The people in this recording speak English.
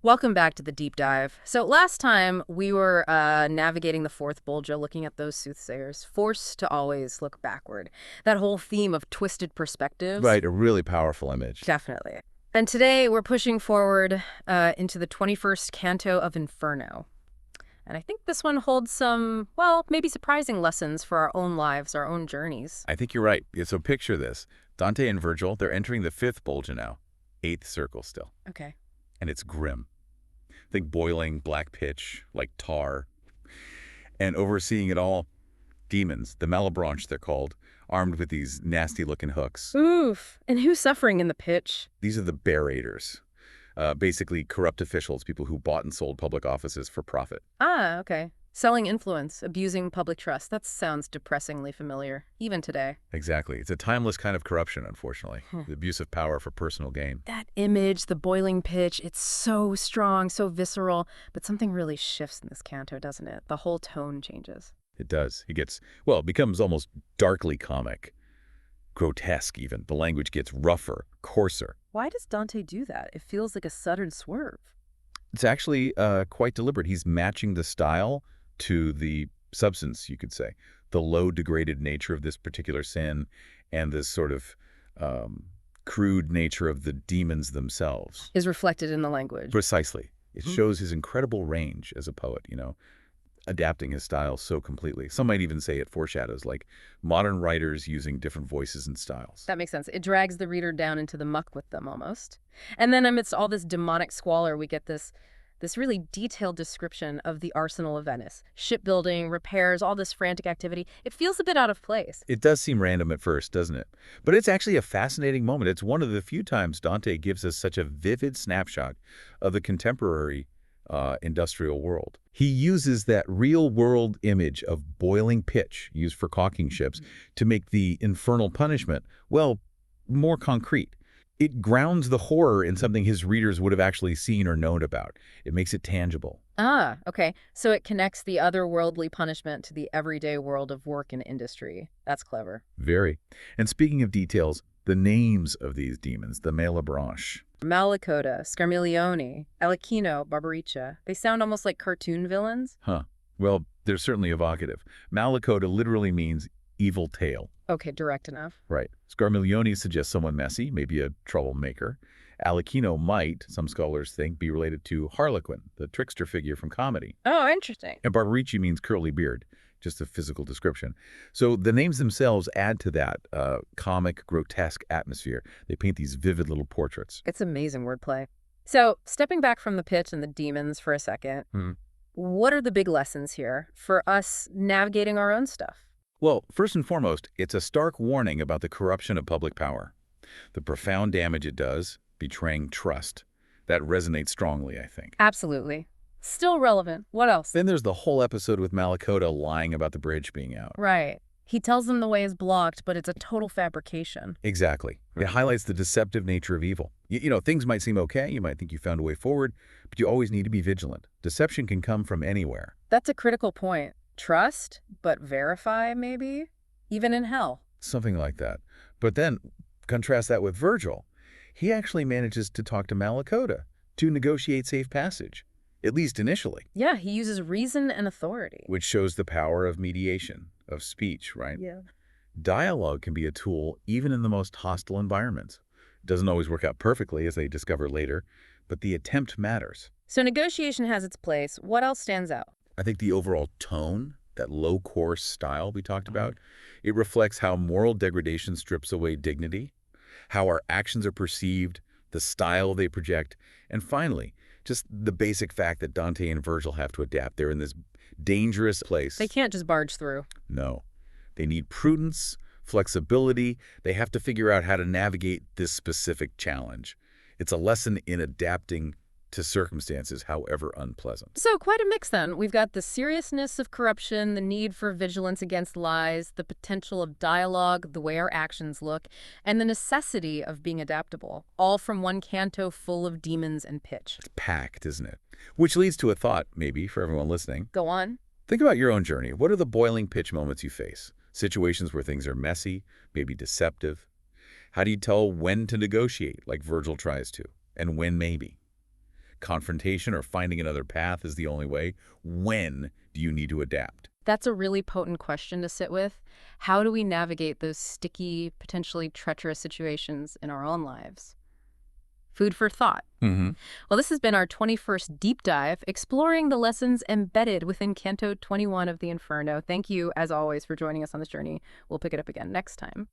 Welcome back to the deep dive. So last time we were navigating the fourth bolgia, looking at those soothsayers, forced to always look backward. That whole theme of twisted perspectives. Right, a really powerful image. Definitely. And today we're pushing forward into the 21st canto of Inferno. And I think this one holds some, well, maybe surprising lessons for our own lives, our own journeys. I think you're right. Yeah, so picture this. Dante and Virgil, they're entering the fifth bolgia now. Eighth circle still. Okay. And it's grim. Think boiling black pitch, like tar. And overseeing it all, demons, the Malebranche they're called, armed with these nasty-looking hooks. Oof. And who's suffering in the pitch? These are the barrators. Basically corrupt officials, people who bought and sold public offices for profit. Ah, okay. Selling influence, abusing public trust. That sounds depressingly familiar, even today. Exactly. It's a timeless kind of corruption, unfortunately. The abuse of power for personal gain. That image, the boiling pitch, it's so strong, so visceral, but something really shifts in this canto, doesn't it? The whole tone changes. It does. It becomes almost darkly comic. Grotesque, even. The language gets rougher, coarser. Why does Dante do that? It feels like a sudden swerve. It's actually quite deliberate. He's matching the style to the substance, you could say. The low, degraded nature of this particular sin and this sort of crude nature of the demons themselves. Is reflected in the language. Precisely. It shows his incredible range as a poet, adapting his style so completely. Some might even say it foreshadows, like modern writers using different voices and styles. That makes sense. It drags the reader down into the muck with them, almost. And then amidst all this demonic squalor, we get this really detailed description of the Arsenal of Venice. Shipbuilding, repairs, all this frantic activity. It feels a bit out of place. It does seem random at first, doesn't it? But it's actually a fascinating moment. It's one of the few times Dante gives us such a vivid snapshot of the contemporary industrial world. He uses that real-world image of boiling pitch used for caulking ships to make the infernal punishment, well, more concrete. It grounds the horror in something his readers would have actually seen or known about. It makes it tangible. Ah, okay. So it connects the otherworldly punishment to the everyday world of work and industry. That's clever. Very. And speaking of details, the names of these demons, the Malebranche. Malacoda, Scarmiglione, Alechino, Barbariccia. They sound almost like cartoon villains. Huh. Well, they're certainly evocative. Malacoda literally means evil tale. Okay, direct enough. Right. Scarmiglione suggests someone messy, maybe a troublemaker. Alechino might, some scholars think, be related to Harlequin, the trickster figure from comedy. Oh, interesting. And Barbariccia means curly beard, just a physical description. So the names themselves add to that comic, grotesque atmosphere. They paint these vivid little portraits. It's amazing wordplay. So, stepping back from the pitch and the demons for a second, what are the big lessons here for us navigating our own stuff? Well, first and foremost, it's a stark warning about the corruption of public power. The profound damage it does, betraying trust. That resonates strongly, I think. Absolutely. Still relevant. What else? Then there's the whole episode with Malacoda lying about the bridge being out. Right. He tells them the way is blocked, but it's a total fabrication. Exactly. It highlights the deceptive nature of evil. Things might seem okay, you might think you found a way forward, but you always need to be vigilant. Deception can come from anywhere. That's a critical point. Trust, but verify, maybe? Even in hell. Something like that. But then, contrast that with Virgil. He actually manages to talk to Malacoda to negotiate safe passage, at least initially. Yeah, he uses reason and authority. Which shows the power of mediation, of speech, right? Yeah. Dialogue can be a tool even in the most hostile environments. It doesn't always work out perfectly, as they discover later, but the attempt matters. So negotiation has its place. What else stands out? I think the overall tone, that low-course style we talked about, it reflects how moral degradation strips away dignity, how our actions are perceived, the style they project, and finally, just the basic fact that Dante and Virgil have to adapt. They're in this dangerous place. They can't just barge through. No. They need prudence, flexibility. They have to figure out how to navigate this specific challenge. It's a lesson in adapting to circumstances, however unpleasant. So quite a mix then. We've got the seriousness of corruption, the need for vigilance against lies, the potential of dialogue, the way our actions look, and the necessity of being adaptable, all from one canto full of demons and pitch. It's packed, isn't it? Which leads to a thought, maybe, for everyone listening. Go on. Think about your own journey. What are the boiling pitch moments you face? Situations where things are messy, maybe deceptive. How do you tell when to negotiate, like Virgil tries to, and when maybe? confrontation or finding another path is the only way? When do you need to adapt? That's a really potent question to sit with. How do we navigate those sticky, potentially treacherous situations in our own lives? Food for thought. Hmm. Well, this has been our 21st deep dive, exploring the lessons embedded within Canto 21 of the Inferno. Thank you, as always, for joining us on this journey. We'll pick it up again next time.